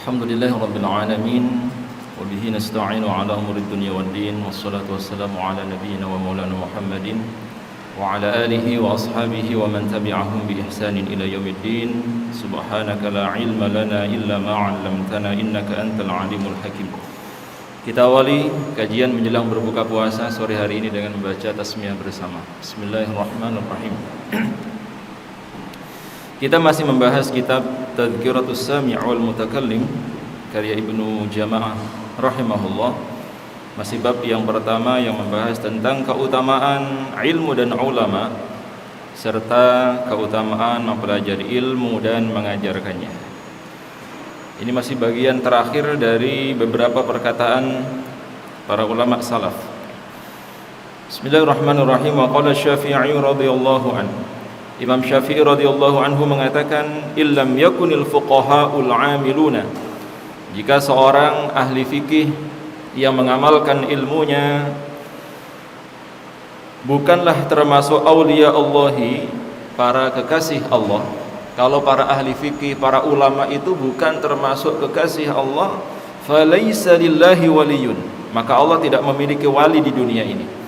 Alhamdulillahi Rabbil Alamin Wabihi nasta'inu ala umuri dunia wal din Wassalatu wassalamu ala nabiyyina wa maulana Muhammadin Wa ala alihi wa ashabihi wa man tabi'ahum bi ihsanin ila yaumiddin Subhanaka la ilma lana illa ma'allamtana innaka antal alimul hakim. Kita awali kajian menjelang berbuka puasa sore hari ini dengan membaca tasmiyah bersama. Bismillahirrahmanirrahim. Kita masih membahas kitab Tadhkiratus Sami' wal Mutakallim karya Ibnu Jama'ah rahimahullah. Masih bab yang pertama yang membahas tentang keutamaan ilmu dan ulama serta keutamaan mempelajari ilmu dan mengajarkannya. Ini masih bagian terakhir dari beberapa perkataan para ulama salaf. Bismillahirrahmanirrahim. Wa qala Syafi'i radhiyallahu anhu. Imam Syafi'i radhiyallahu anhu mengatakan, illam yakunil fuqaha'ul 'amiluna, jika seorang ahli fikih yang mengamalkan ilmunya bukanlah termasuk auliya Allahi, para kekasih Allah. Kalau para ahli fikih, para ulama itu bukan termasuk kekasih Allah, falaysa lillahi waliyun, maka Allah tidak memiliki wali di dunia ini.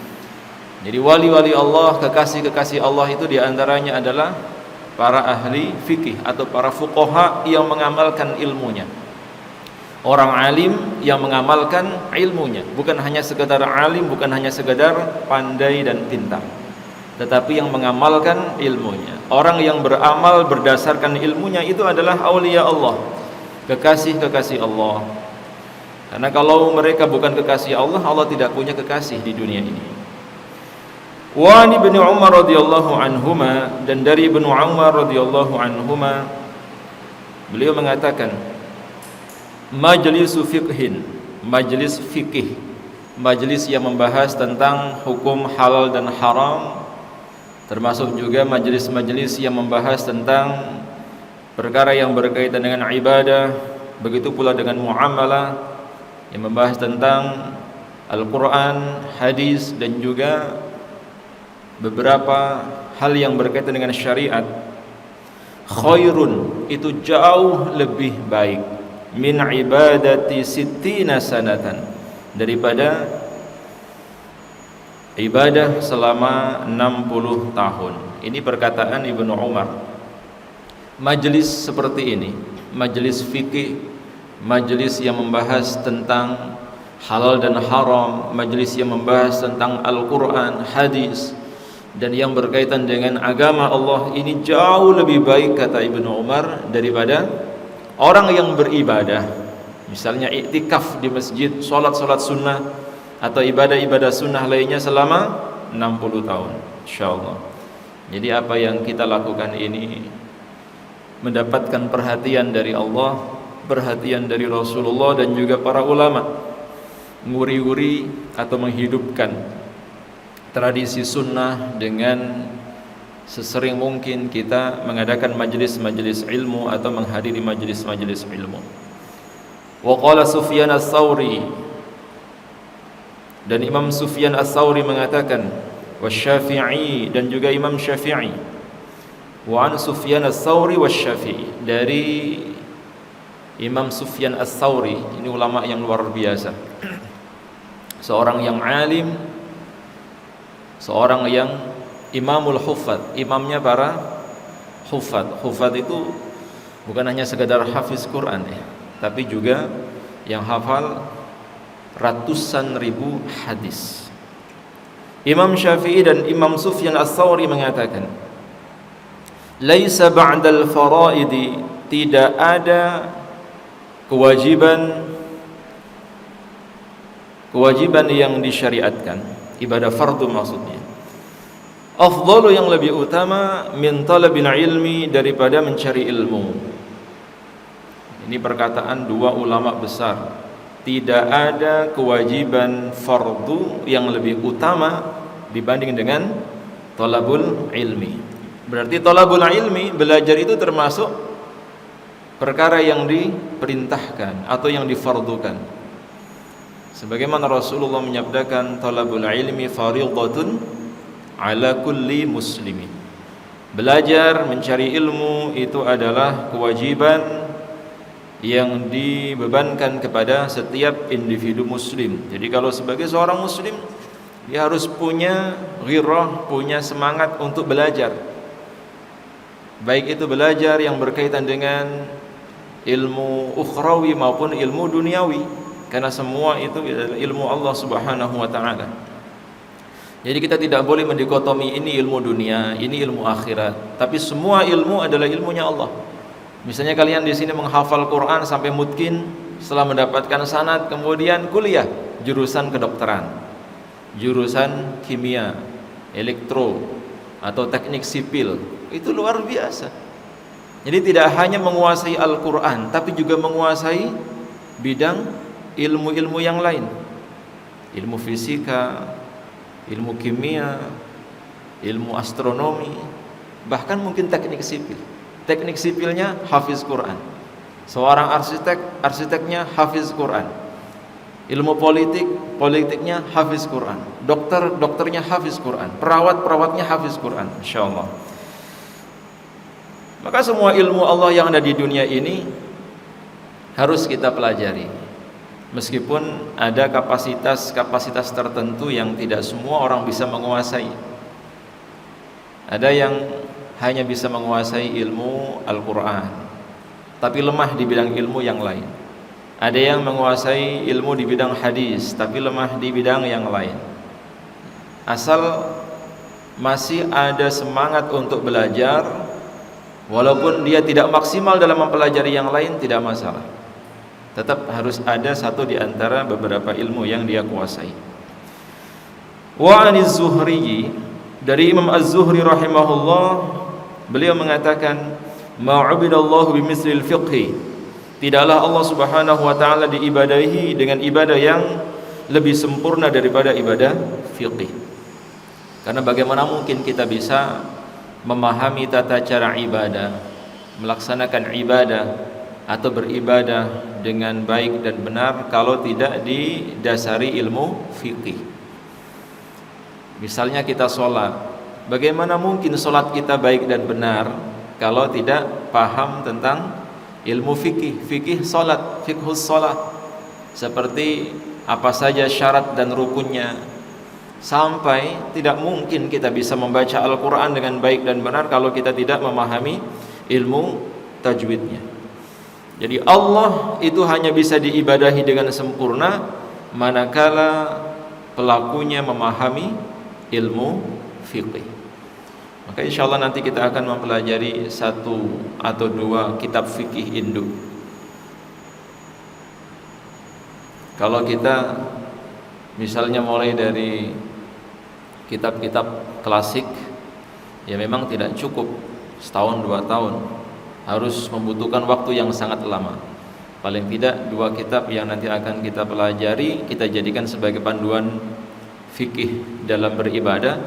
Jadi wali-wali Allah, kekasih-kekasih Allah itu diantaranya adalah para ahli fikih atau para fuqaha yang mengamalkan ilmunya. Orang alim yang mengamalkan ilmunya, bukan hanya sekedar alim, bukan hanya sekedar pandai dan pintar, tetapi yang mengamalkan ilmunya. Orang yang beramal berdasarkan ilmunya itu adalah aulia Allah, kekasih-kekasih Allah. Karena kalau mereka bukan kekasih Allah, Allah tidak punya kekasih di dunia ini. Wa an Ibnu Umar radhiyallahu anhuma, dan dari Ibnu Umar radhiyallahu anhuma beliau mengatakan, majlisu fiqhin, majlis fikih, majlis yang membahas tentang hukum halal dan haram, termasuk juga majlis-majlis yang membahas tentang perkara yang berkaitan dengan ibadah, begitu pula dengan muamalah, yang membahas tentang Al-Quran, hadis, dan juga beberapa hal yang berkaitan dengan syariat. Khairun, itu jauh lebih baik, min ibadati sittina sanatan, daripada ibadah selama 60 tahun. Ini perkataan Ibnu Umar. Majlis seperti ini, majlis fikih, majlis yang membahas tentang halal dan haram, majlis yang membahas tentang Al-Quran, hadis, dan yang berkaitan dengan agama Allah, ini jauh lebih baik, kata Ibnu Umar, daripada orang yang beribadah, misalnya iktikaf di masjid, solat-solat sunnah atau ibadah-ibadah sunnah lainnya selama 60 tahun. InsyaAllah. Jadi apa yang kita lakukan ini mendapatkan perhatian dari Allah, perhatian dari Rasulullah, dan juga para ulama, nguri-nguri atau menghidupkan tradisi sunnah dengan sesering mungkin kita mengadakan majlis-majlis ilmu atau menghadiri majlis-majlis ilmu. Wa qala Sufyan Ats-Tsauri, dan Imam Sufyan Ats-Tsauri mengatakan, wa Syafi'i, dan juga Imam Syafi'i. Wa an Sufyan Ats-Tsauri wa Syafi'i, dari Imam Sufyan Ats-Tsauri, ini ulama yang luar biasa, seorang yang alim, seorang yang imamul huffaz, imamnya para huffaz. Huffaz itu bukan hanya sekedar hafiz Quran ya, tapi juga yang hafal ratusan ribu hadis. Imam Syafi'i dan Imam Sufyan Ats-Tsauri mengatakan, laisa ba'dal faraidi, tidak ada kewajiban yang disyariatkan, ibadah fardu maksudnya, afdalu, yang lebih utama, min talabil ilmi, daripada mencari ilmu. Ini perkataan dua ulama besar. Tidak ada kewajiban fardu yang lebih utama dibanding dengan talabul ilmi. Berarti talabul ilmi, belajar itu termasuk perkara yang diperintahkan atau yang difardukan. Sebagaimana Rasulullah menyabdakan, talabul ilmi fardhatun ala kulli muslimin. Belajar, mencari ilmu itu adalah kewajiban yang dibebankan kepada setiap individu muslim. Jadi kalau sebagai seorang muslim, dia harus punya ghirah, punya semangat untuk belajar. Baik itu belajar yang berkaitan dengan ilmu ukhrawi maupun ilmu duniawi, karena semua itu adalah ilmu Allah Subhanahu wa taala. Jadi kita tidak boleh mendikotomi ini ilmu dunia, ini ilmu akhirat, tapi semua ilmu adalah ilmunya Allah. Misalnya kalian di sini menghafal Quran sampai mutqin, setelah mendapatkan sanad kemudian kuliah jurusan kedokteran, jurusan kimia, elektro atau teknik sipil, itu luar biasa. Jadi tidak hanya menguasai Al-Quran, tapi juga menguasai bidang ilmu-ilmu yang lain, ilmu fisika, ilmu kimia, ilmu astronomi, bahkan mungkin teknik sipil. Teknik sipilnya hafiz Quran. Seorang arsitek, arsiteknya hafiz Quran. Ilmu politik, politiknya hafiz Quran. Dokter, dokternya hafiz Quran. Perawat, perawatnya hafiz Quran. Insyaallah. Maka semua ilmu Allah yang ada di dunia ini harus kita pelajari. Meskipun ada kapasitas-kapasitas tertentu yang tidak semua orang bisa menguasai. Ada yang hanya bisa menguasai ilmu Al-Quran, tapi lemah di bidang ilmu yang lain. Ada yang menguasai ilmu di bidang hadis, tapi lemah di bidang yang lain. Asal masih ada semangat untuk belajar, walaupun dia tidak maksimal dalam mempelajari yang lain, tidak masalah. Tetap harus ada satu di antara beberapa ilmu yang dia kuasai. Wa 'aniz Zuhri, dari Imam Az-Zuhri rahimahullah, beliau mengatakan, ma'ubidallahu bimislil fiqhi, tidaklah Allah Subhanahu wa taala diibadahi dengan ibadah yang lebih sempurna daripada ibadah fiqih. Karena bagaimana mungkin kita bisa memahami tata cara ibadah, melaksanakan ibadah atau beribadah dengan baik dan benar kalau tidak didasari ilmu fiqih. Misalnya kita sholat, bagaimana mungkin sholat kita baik dan benar kalau tidak paham tentang ilmu fikih, fikih sholat, fikhus sholat, seperti apa saja syarat dan rukunnya. Sampai tidak mungkin kita bisa membaca Al-Quran dengan baik dan benar kalau kita tidak memahami ilmu tajwidnya. Jadi Allah itu hanya bisa diibadahi dengan sempurna manakala pelakunya memahami ilmu fiqih. Maka insyaallah nanti kita akan mempelajari satu atau dua kitab fikih induk. Kalau kita misalnya mulai dari kitab-kitab klasik, ya memang tidak cukup setahun 2 tahun, harus membutuhkan waktu yang sangat lama. Paling tidak 2 kitab yang nanti akan kita pelajari, kita jadikan sebagai panduan fikih dalam beribadah,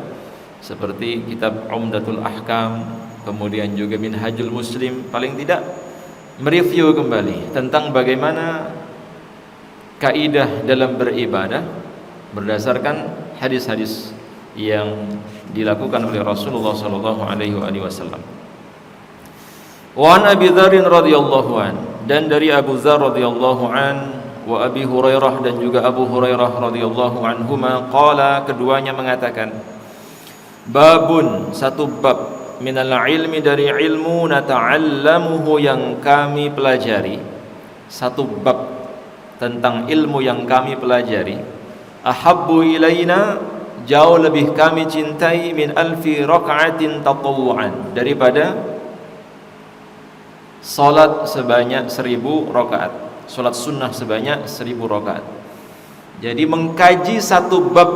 seperti kitab Umdatul Ahkam, kemudian juga Minhajul Muslim. Paling tidak mereview kembali tentang bagaimana kaidah dalam beribadah berdasarkan hadis-hadis yang dilakukan oleh Rasulullah sallallahu alaihi wasallam. Wa an Abi Dzar radhiyallahu an, dan dari Abu Dzar radhiyallahu an, wa Abi Hurairah, dan juga Abu Hurairah radhiyallahu anhuma, qala, keduanya mengatakan, babun, satu bab, minal ilmi, dari ilmu, nata'allamuhu, yang kami pelajari, satu bab tentang ilmu yang kami pelajari, ahabbu ilaina, jauh lebih kami cintai, min alfi raka'atin tatawu'an, daripada salat sebanyak 1000 rakaat, salat sunnah sebanyak 1000 rakaat. Jadi mengkaji satu bab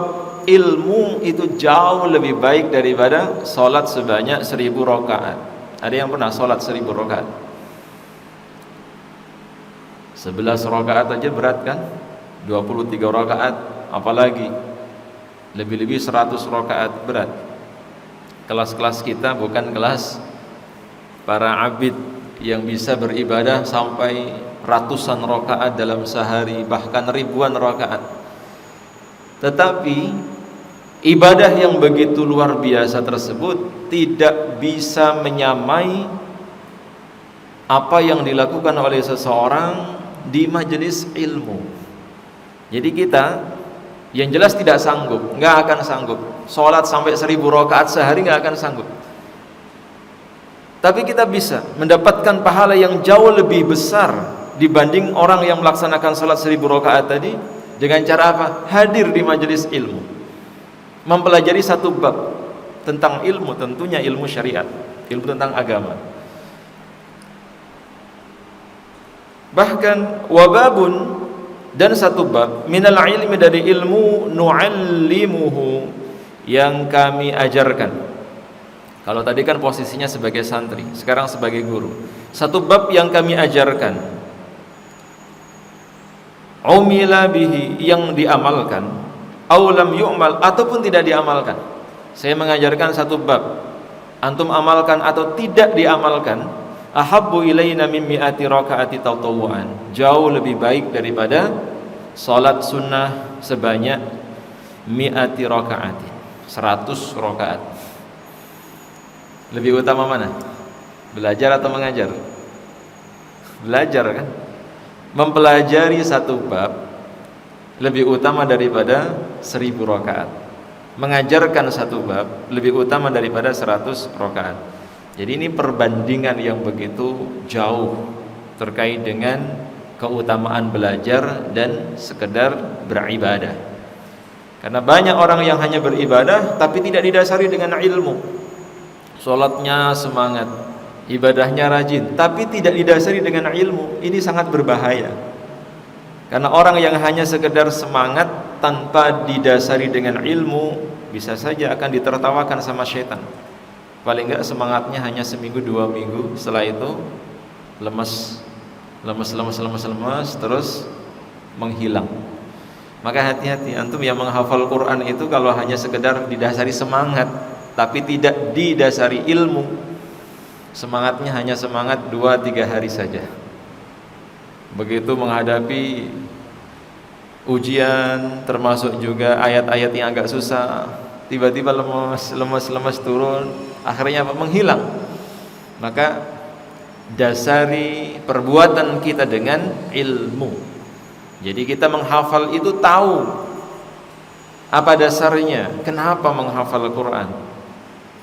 ilmu itu jauh lebih baik daripada salat sebanyak 1000 rakaat. Ada yang pernah salat 1000 rakaat? 11 rakaat aja berat kan? 23 rakaat apalagi, lebih-lebih 100 rakaat berat. Kelas-kelas kita bukan kelas para abid yang bisa beribadah sampai ratusan rakaat dalam sehari, bahkan ribuan rakaat. Tetapi ibadah yang begitu luar biasa tersebut tidak bisa menyamai apa yang dilakukan oleh seseorang di majelis ilmu. Jadi kita yang jelas tidak sanggup, nggak akan sanggup sholat sampai 1000 rakaat sehari, nggak akan sanggup. Tapi kita bisa mendapatkan pahala yang jauh lebih besar dibanding orang yang melaksanakan sholat 1000 rakaat tadi dengan cara apa? Hadir di majelis ilmu, mempelajari satu bab tentang ilmu, tentunya ilmu syariat, ilmu tentang agama. Bahkan wababun, dan satu bab minal ilmi, dari ilmu, nu'allimuhu, yang kami ajarkan. Kalau tadi kan posisinya sebagai santri, sekarang sebagai guru. Satu bab yang kami ajarkan, umila bihi, yang diamalkan, aw lam yu'mal, ataupun tidak diamalkan. Saya mengajarkan satu bab, antum amalkan atau tidak diamalkan, ahabbu ilaina min mi'ati rakaati tatawwu'an, jauh lebih baik daripada salat sunnah sebanyak mi'ati rakaati, 100 rakaat. Lebih utama mana? Belajar atau mengajar? Belajar kan? Mempelajari satu bab lebih utama daripada 1000 rakaat. Mengajarkan satu bab lebih utama daripada 100 rakaat. Jadi ini perbandingan yang begitu jauh terkait dengan keutamaan belajar dan sekedar beribadah. Karena banyak orang yang hanya beribadah tapi tidak didasari dengan ilmu. Sholatnya semangat, ibadahnya rajin, tapi tidak didasari dengan ilmu. Ini sangat berbahaya. Karena orang yang hanya sekedar semangat tanpa didasari dengan ilmu, bisa saja akan ditertawakan sama syaitan. Paling enggak semangatnya hanya seminggu 2 minggu, setelah itu lemes, terus menghilang. Maka hati-hati, antum yang menghafal Quran itu kalau hanya sekedar didasari semangat tapi tidak didasari ilmu, semangatnya hanya semangat 2-3 hari saja. Begitu menghadapi ujian, termasuk juga ayat-ayat yang agak susah, tiba-tiba lemes turun, akhirnya apa? Menghilang. Maka dasari perbuatan kita dengan ilmu. Jadi kita menghafal itu tahu apa dasarnya, kenapa menghafal Quran,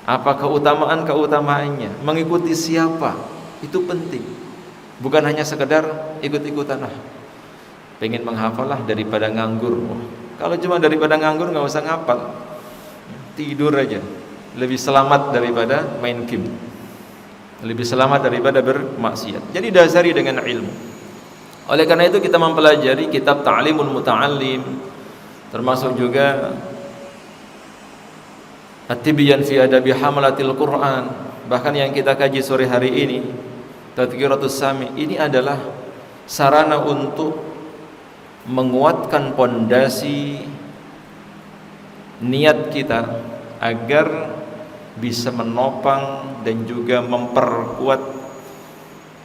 apa keutamaan-keutamaannya, mengikuti siapa, itu penting. Bukan hanya sekedar ikut-ikutan, pengen menghafal lah daripada nganggur. Kalau cuma daripada nganggur nggak usah ngapal, tidur aja, lebih selamat daripada main game, lebih selamat daripada bermaksiat. Jadi dasari dengan ilmu. Oleh karena itu kita mempelajari kitab Ta'limul Muta'allim, termasuk juga At-Tibyan fi Adabi Hamalatil Quran, bahkan yang kita kaji sore hari ini Tadhkiratus Sami. Ini adalah sarana untuk menguatkan pondasi niat kita agar bisa menopang dan juga memperkuat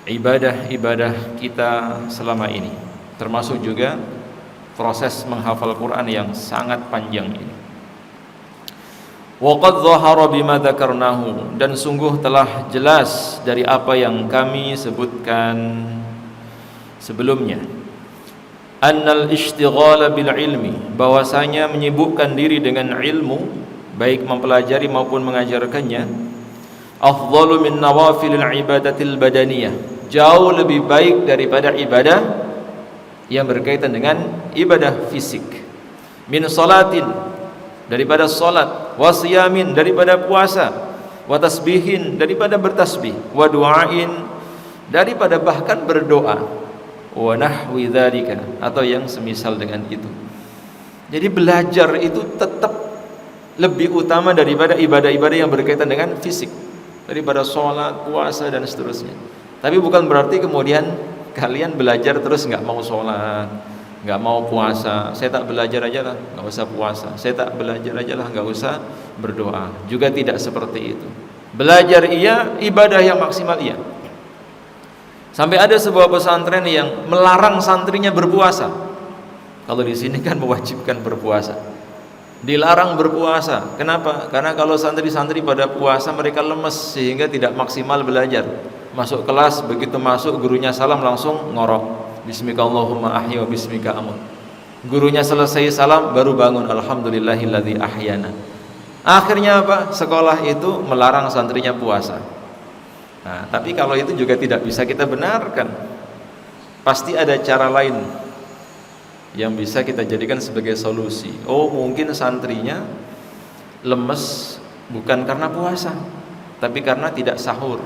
ibadah-ibadah kita selama ini, termasuk juga proses menghafal Quran yang sangat panjang ini. Waqad dhahara bima dzakarnahu, dan sungguh telah jelas dari apa yang kami sebutkan sebelumnya, annal ishtighala bil ilmi, bahwasanya menyibukkan diri dengan ilmu, baik mempelajari maupun mengajarkannya, afdalu min nawafilil ibadatil badaniyah, jauh lebih baik daripada ibadah yang berkaitan dengan ibadah fisik. Min salatin, daripada salat, wa siyamin, daripada puasa, wa tasbihin, daripada bertasbih, wa du'ain, daripada bahkan berdoa, wa nahwi dzalika, atau yang semisal dengan itu. Jadi belajar itu tetap lebih utama daripada ibadah-ibadah yang berkaitan dengan fisik, daripada salat, puasa dan seterusnya. Tapi bukan berarti kemudian kalian belajar terus nggak mau salat, nggak mau puasa, saya tak belajar aja lah, nggak usah puasa, saya tak belajar aja lah, nggak usah berdoa. Juga tidak seperti itu. Belajar iya, ibadah yang maksimal iya. Sampai ada sebuah pesantren yang melarang santrinya berpuasa. Kalau di sini kan mewajibkan berpuasa, dilarang berpuasa. Kenapa? Karena kalau santri-santri pada puasa mereka lemes sehingga tidak maksimal belajar. masuk kelas, begitu masuk gurunya salam langsung ngorok, bismika Allahumma ahya wa bismika amut. Gurunya selesai salam baru bangun, alhamdulillahilladzi ahyana. Akhirnya apa? Sekolah itu melarang santrinya puasa. Nah, tapi kalau itu juga tidak bisa kita benarkan. Pasti ada cara lain yang bisa kita jadikan sebagai solusi. Oh, mungkin santrinya lemes bukan karena puasa, tapi karena tidak sahur.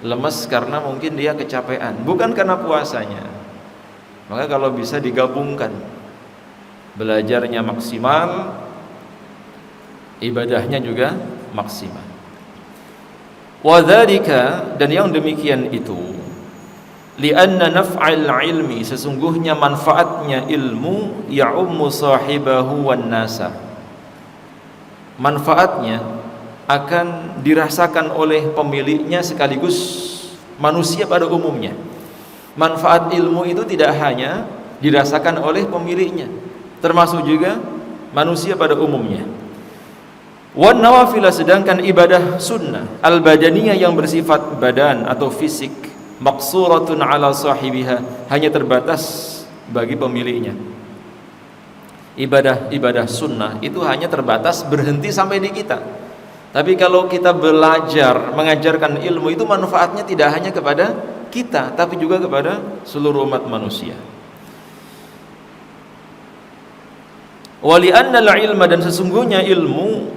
Lemes karena mungkin dia kecapean, bukan karena puasanya. Maka kalau bisa digabungkan, belajarnya maksimal, ibadahnya juga maksimal. Wadzalika, dan yang demikian itu, lianna naf'al ilmi, sesungguhnya manfaatnya ilmu, ya'ummu sahibahu wan nasa, manfaatnya akan dirasakan oleh pemiliknya sekaligus manusia pada umumnya. Manfaat ilmu itu tidak hanya dirasakan oleh pemiliknya, termasuk juga manusia pada umumnya. Wan nawafila, sedangkan ibadah sunnah al-badaniyah yang bersifat badan atau fisik, maqsuratun ala sahibiha, hanya terbatas bagi pemiliknya. Ibadah sunnah itu hanya terbatas berhenti sampai di kita. Tapi kalau kita belajar mengajarkan ilmu itu manfaatnya tidak hanya kepada kita, tapi juga kepada seluruh umat manusia. Wali annal ilma, dan sesungguhnya ilmu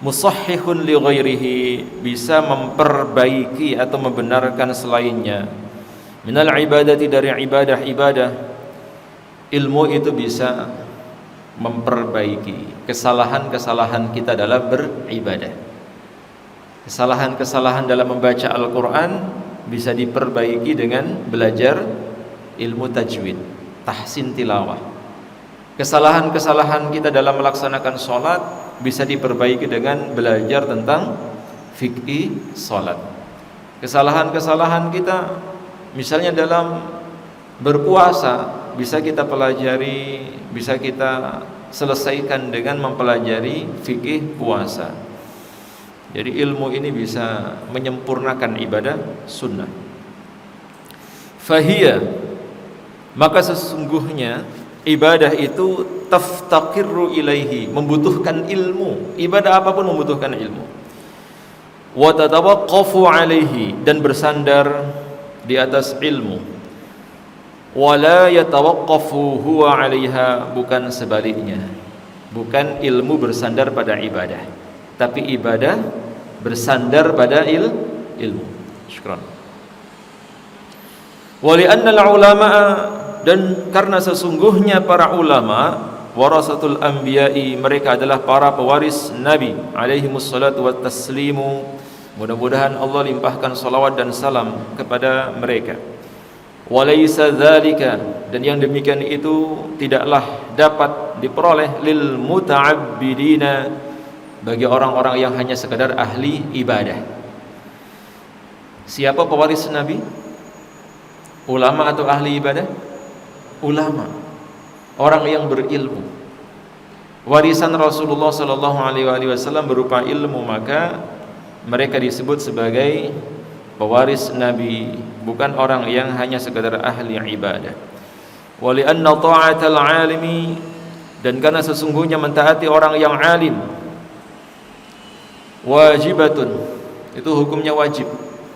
musahhihun li ghairihi, bisa memperbaiki atau membenarkan selainnya. Minal ibadati, dari ibadah-ibadah, ilmu itu bisa memperbaiki kesalahan-kesalahan kita dalam beribadah. Kesalahan-kesalahan dalam membaca Al-Quran bisa diperbaiki dengan belajar ilmu tajwid, tahsin tilawah. Kesalahan-kesalahan kita dalam melaksanakan sholat bisa diperbaiki dengan belajar tentang fikih sholat. Kesalahan-kesalahan kita misalnya dalam berpuasa bisa kita pelajari, bisa kita selesaikan dengan mempelajari fikih puasa. Jadi ilmu ini bisa menyempurnakan ibadah sunnah. Fahiyya, maka sesungguhnya ibadah itu taftaqirru ilaihi, membutuhkan ilmu. Ibadah apapun membutuhkan ilmu. Wa tatawaqqafu alaihi, dan bersandar di atas ilmu. Wala yatawaqqafu huwa 'alaiha, bukan sebaliknya. Bukan ilmu bersandar pada ibadah, tapi ibadah bersandar pada ilmu. Syukran. Wa li'anna al-ulama, dan karena sesungguhnya para ulama, warasatul anbiya'i, mereka adalah para pewaris Nabi alaihi wassalatu wattaslimu, mudah-mudahan Allah limpahkan salawat dan salam kepada mereka. Walaysa dzalika, dan yang demikian itu tidaklah dapat diperoleh lil muta'abbidina, bagi orang-orang yang hanya sekedar ahli ibadah. Siapa pewaris Nabi? Ulama atau ahli ibadah? Ulama, orang yang berilmu. Warisan Rasulullah sallallahu alaihi wasallam berupa ilmu, maka mereka disebut sebagai pewaris Nabi, bukan orang yang hanya sekedar ahli ibadah. Wali anna ta'atal alimi, dan karena sesungguhnya mentaati orang yang alim, wajibatun, itu hukumnya wajib.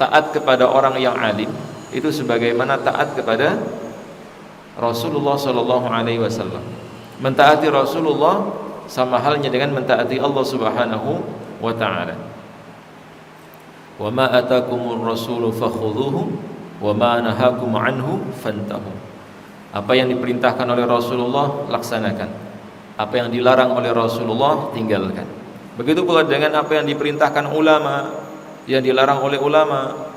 Taat kepada orang yang alim itu sebagaimana taat kepada Rasulullah sallallahu alaihi wasallam. Mentaati Rasulullah sama halnya dengan mentaati Allah Subhanahu wa taala. Wa ma atakumur rasulu fakhudhuhu wa ma nahakum anhu fantahu. Apa yang diperintahkan oleh Rasulullah laksanakan. Apa yang dilarang oleh Rasulullah tinggalkan. Begitu pula dengan apa yang diperintahkan ulama, yang dilarang oleh ulama,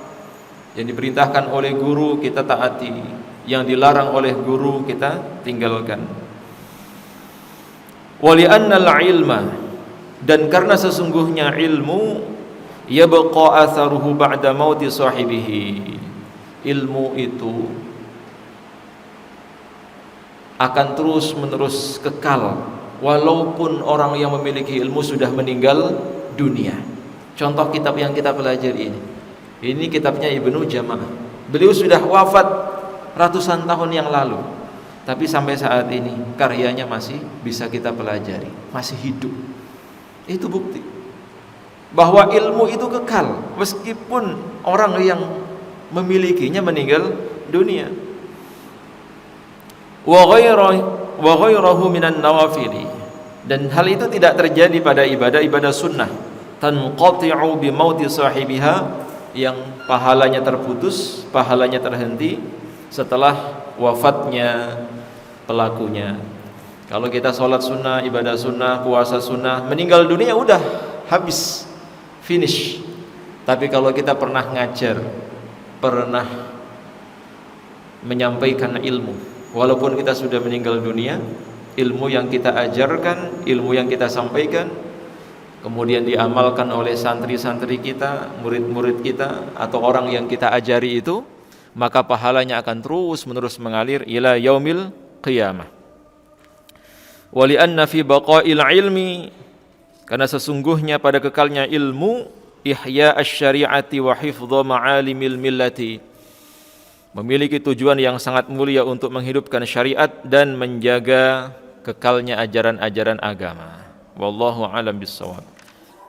yang diperintahkan oleh guru kita taati, yang dilarang oleh guru kita tinggalkan. Wali annal ilma, dan karena sesungguhnya ilmu, yabqa atharuhu ba'da mauti sahibihi, ilmu itu akan terus menerus kekal walaupun orang yang memiliki ilmu sudah meninggal dunia. Contoh kitab yang kita pelajari ini, Ini kitabnya Ibnu Jama'ah. Beliau sudah wafat ratusan tahun yang lalu, tapi sampai saat ini karyanya masih bisa kita pelajari, masih hidup. Itu bukti bahwa ilmu itu kekal meskipun orang yang memilikinya meninggal dunia. Wa ghairahu minan nawafili, dan hal itu tidak terjadi pada ibadah-ibadah sunnah, tanqati'u bi mauti sahibiha, yang pahalanya terputus, pahalanya terhenti setelah wafatnya pelakunya. Kalau kita sholat sunnah, ibadah sunnah, puasa sunnah, meninggal dunia udah habis, finish. Tapi kalau kita pernah ngajar, pernah menyampaikan ilmu, walaupun kita sudah meninggal dunia, ilmu yang kita ajarkan, ilmu yang kita sampaikan, kemudian diamalkan oleh santri-santri kita, murid-murid kita, atau orang yang kita ajari itu, maka pahalanya akan terus menerus mengalir ila yaumil qiyamah. Wali anna fi baqa'il ilmi, karena sesungguhnya pada kekalnya ilmu, ihya asy-syari'ati wa hifdha ma'alimil millati, memiliki tujuan yang sangat mulia untuk menghidupkan syariat dan menjaga kekalnya ajaran-ajaran agama. Wallahu a'lam bissawab.